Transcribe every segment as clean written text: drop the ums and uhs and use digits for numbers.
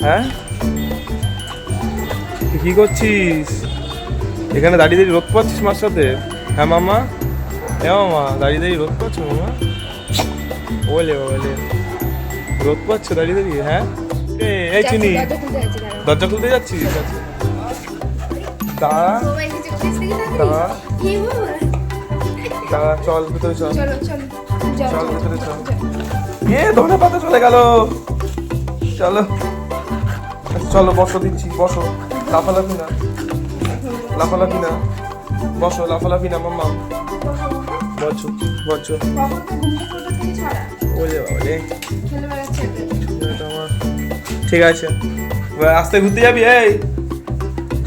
হ্যাঁ কি করছিস এখানে দাঁড়িয়ে দাঁড়িয়ে রোদ পাচ্ছিস মার সাথে? হ্যাঁ মামা, হ্যাঁ মামা, দাঁড়িয়ে দাঁড়িয়ে রোদ পাচ্ছ মামা? বলে বলে রোদ পাচ্ছ দাঁড়িয়ে দাঁড়িয়ে? হ্যাঁ এই চিনি, দরজা খুলতে যাচ্ছিস? দাঁড়া দাঁড়া দাঁড়া, চল ভিতরে চল, চল ভিতরে চল। ধনে পাতা চলে গেল, চলো চলো বসো, দিচ্ছি বসো, লাফালাফি না, লাফালাফি না, বসো, লাফালাফি না মাম্মা, বসো বসো। ওরে বাবা রে, ঠিক আছে। রাস্তায় ঘুরতে যাবি? এই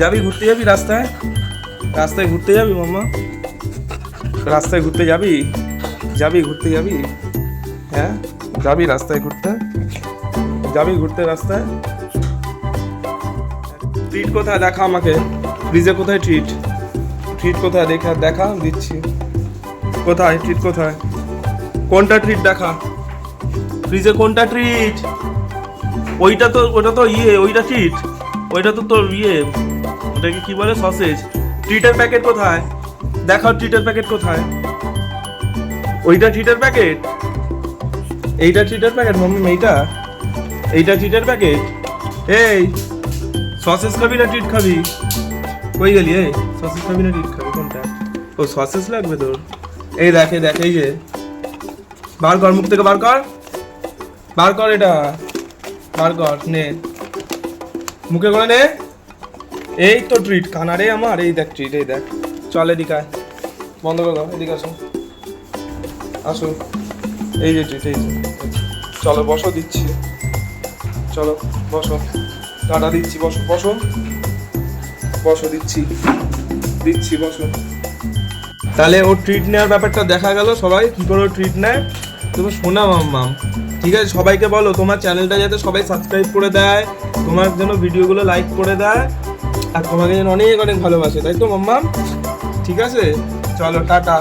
যাবি ঘুরতে যাবি? রাস্তায় রাস্তায় ঘুরতে যাবি মাম্মা? রাস্তায় ঘুরতে যাবি? যাবি ঘুরতে যাবি? হ্যাঁ যাবি রাস্তায় ঘুরতে? যাবি ঘুরতে রাস্তায়? ট্রিট কোথায় দেখা আমাকে, ফ্রিজে কোথায় ট্রিট? ট্রিট কোথায় দেখা, দেখা দিচ্ছি। কোথায় ট্রিট, কোথায়, কোনটা ট্রিট দেখা? ফ্রিজে কোনটা ট্রিট? ওইটা তো, ওটা তো ইয়ে, ওইটা ট্রিট, ওইটা তো তোর ইয়ে, ওটাকে কি বলে, সসেজ। ট্রিটের প্যাকেট কোথায়? দেখাও ট্রিটের প্যাকেট কোথায়? ওইটা ট্রিটের প্যাকেট, এইটা ট্রিটের প্যাকেট মাম্মি, এইটা, এইটা ট্রিটের প্যাকেট। এই সসেজ খাবি না ট্রিট খাবি? কই গেলি? এই সসেজ খাবি না ট্রিট খাবি, কোনটা? ও সসেজ লাগবে তোর? এই দেখ, এই দেখ, এই যে, বার কর মুখ থেকে, বার কর, বার কর, এটা বার কর, নে মুখে করে নে। এই তো ট্রিট, কানারে আমার, এই দেখ ট্রিট, এই দেখ। চল এদিকে আয়, বন্ধ করে দাও, এদিকে আসো, আসো, এই যে ট্রিট, এই যে, চলো বসো, দিচ্ছি, চলো বসো, টাটা দিচ্ছি, বসো বসো বসো, দিচ্ছি দিচ্ছি, বসো। তাহলে ও ট্রিট নেওয়ার ব্যাপারটা দেখা গেল, সবাই কি করে ট্রিট নেয়। তুমি শোনা মাম্মাম, ঠিক আছে, সবাইকে বলো তোমার চ্যানেলটা যাতে সবাই সাবস্ক্রাইব করে দেয়, তোমার জন্য ভিডিওগুলো লাইক করে দেয়, আর তোমাকে যেন অনেক অনেক ভালোবাসে, তাই তো মাম্মাম? ঠিক আছে, চলো টাটা।